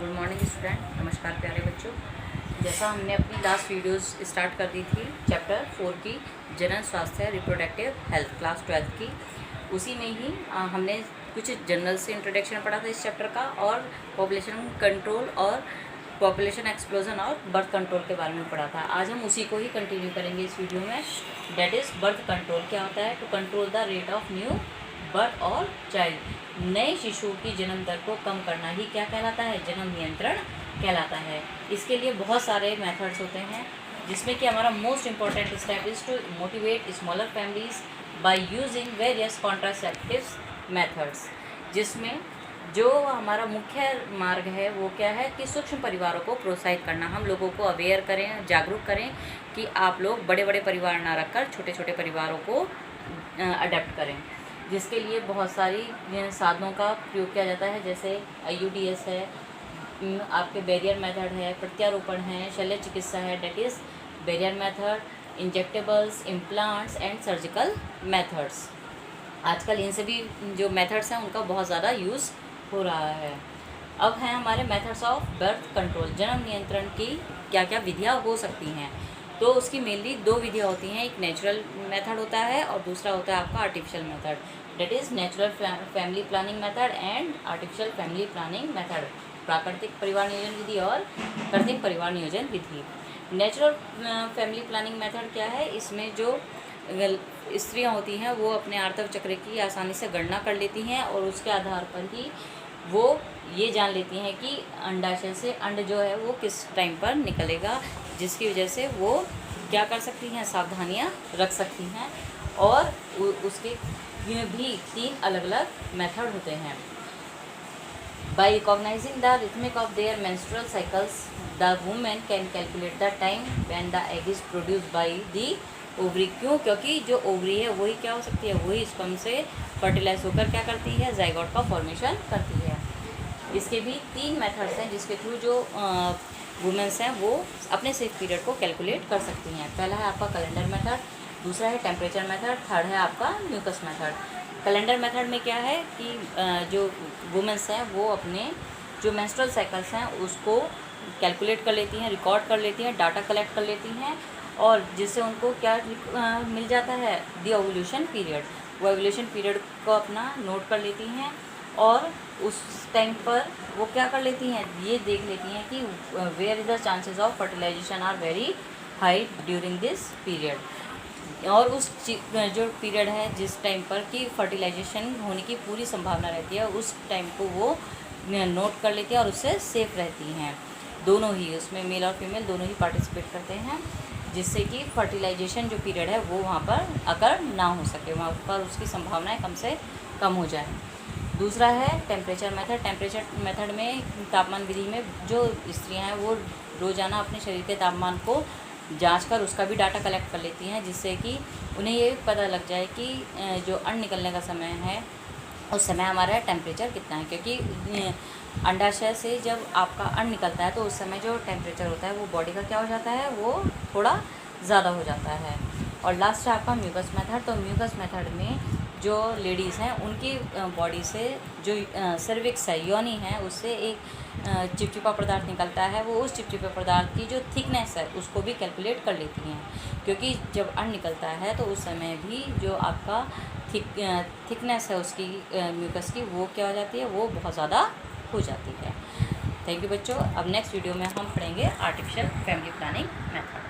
Good morning student, नमस्कार प्यारे बच्चों। जैसा हमने अपनी लास्ट वीडियोस स्टार्ट कर दी थी चैप्टर 4 की जनरल स्वास्थ्य रिप्रोडक्टिव हेल्थ क्लास 12 की, उसी में ही हमने कुछ जनरल से इंट्रोडक्शन पढ़ा था इस चैप्टर का, और पॉपुलेशन कंट्रोल और पॉपुलेशन एक्सप्लोजन और बर्थ कंट्रोल के बारे में पढ़ा था। आज हम उसी को ही कंटिन्यू करेंगे इस वीडियो में। डेट इज़ बर्थ कंट्रोल क्या होता है? To control the rate of new birth और चाइल्ड, नए शिशु की जन्म दर को कम करना ही क्या कहलाता है? जन्म नियंत्रण कहलाता है। इसके लिए बहुत सारे मेथड्स होते हैं, जिसमें कि हमारा most important step is to motivate smaller families by using various contraceptive methods. जिसमें जो हमारा मुख्य मार्ग है वो क्या है कि सूक्ष्म परिवारों को प्रोत्साहित करना। हम लोगों को अवेयर करें, जागरूक करें कि आप लोग बड़े बड़े परिवार ना रखकर छोटे छोटे परिवारों को अडेप्ट करें। जिसके लिए बहुत सारी साधनों का प्रयोग किया जाता है, जैसे IUDs है, आपके बैरियर मेथड है, प्रत्यारोपण है, शल्य चिकित्सा है, that is barrier method, injectables, implants and surgical methods. आजकल इन सभी जो मेथड्स हैं उनका बहुत ज़्यादा यूज़ हो रहा है। अब हैं हमारे मेथड्स ऑफ बर्थ कंट्रोल। जन्म नियंत्रण की क्या क्या विधियाँ हो सकती हैं? तो उसकी मेनली दो विधियाँ होती हैं। एक नेचुरल मेथड होता है और दूसरा होता है आपका artificial method. That is natural family planning method and artificial family planning method. प्राकृतिक परिवार नियोजन विधि और कृत्रिम परिवार नियोजन विधि। नेचुरल फैमिली प्लानिंग मेथड क्या है? इसमें जो स्त्रियाँ होती हैं वो अपने आर्तव चक्र की आसानी से गणना कर लेती हैं और उसके आधार पर ही वो ये जान लेती हैं कि अंडाशय से अंड जो है वो किस टाइम पर निकलेगा, जिसकी वजह से वो क्या कर सकती हैं? सावधानियां रख सकती हैं। और उसके भी 3 अलग अलग मेथड होते हैं। By recognising the rhythmic of their menstrual cycles, the women can calculate the time when the egg is produced by the ovary. क्यों? क्योंकि जो ओवरी है वही क्या हो सकती है? वही स्पर्म से फर्टिलाइज होकर क्या करती है? जाइगोट का फॉर्मेशन करती है। इसके भी 3 मेथड्स हैं जिसके थ्रू जो वुमेन्स हैं वो अपने सेफ पीरियड को कैलकुलेट कर सकती हैं। पहला है आपका कैलेंडर मेथड, दूसरा है टेम्परेचर मेथड, थर्ड है आपका म्यूकस मेथड। कैलेंडर मेथड में क्या है कि जो वुमेन्स हैं वो अपने जो मेंस्ट्रुअल साइकिल्स हैं उसको कैलकुलेट कर लेती हैं, रिकॉर्ड कर लेती हैं, डाटा कलेक्ट कर लेती हैं, और जिससे उनको क्या मिल जाता है? The ovulation period. वो ओव्यूलेशन पीरियड को अपना नोट कर लेती हैं और उस टाइम पर वो क्या कर लेती हैं? ये देख लेती हैं कि where is the chances of fertilisation are very high during this period. और उस जो पीरियड है जिस टाइम पर कि फर्टिलाइजेशन होने की पूरी संभावना रहती है, उस टाइम को वो नोट कर लेती हैं और उससे सेफ रहती हैं। दोनों ही, उसमें मेल और फीमेल दोनों ही पार्टिसिपेट करते हैं, जिससे कि फर्टिलाइजेशन जो पीरियड है वो वहाँ पर अगर ना हो सके, वहाँ पर उसकी संभावनाएं कम से कम हो जाए। दूसरा है टेम्परेचर मेथड। टेम्परेचर मेथड में तापमान विधि में जो स्त्रियां हैं वो रोज़ाना अपने शरीर के तापमान को जांचकर उसका भी डाटा कलेक्ट कर लेती हैं, जिससे कि उन्हें ये पता लग जाए कि जो अंड निकलने का समय है उस समय हमारा टेम्परेचर कितना है। क्योंकि अंडाशय से जब आपका अंड निकलता है तो उस समय जो टेम्परेचर होता है वो बॉडी का क्या हो जाता है? वो थोड़ा ज़्यादा हो जाता है। और लास्ट है आपका म्यूकस मेथड। तो म्यूकस मेथड में जो लेडीज़ हैं उनकी बॉडी से जो सर्विक्स है, योनि है, उससे एक चिपचिपा पदार्थ निकलता है। वो उस चिपचिपे पदार्थ की जो थिकनेस है उसको भी कैलकुलेट कर लेती हैं, क्योंकि जब अंड निकलता है तो उस समय भी जो आपका थिकनेस है उसकी म्यूकस की वो क्या हो जाती है? वो बहुत ज़्यादा हो जाती है। थैंक यू बच्चों। अब नेक्स्ट वीडियो में हम पढ़ेंगे आर्टिफिशियल फैमिली प्लानिंग मेथड।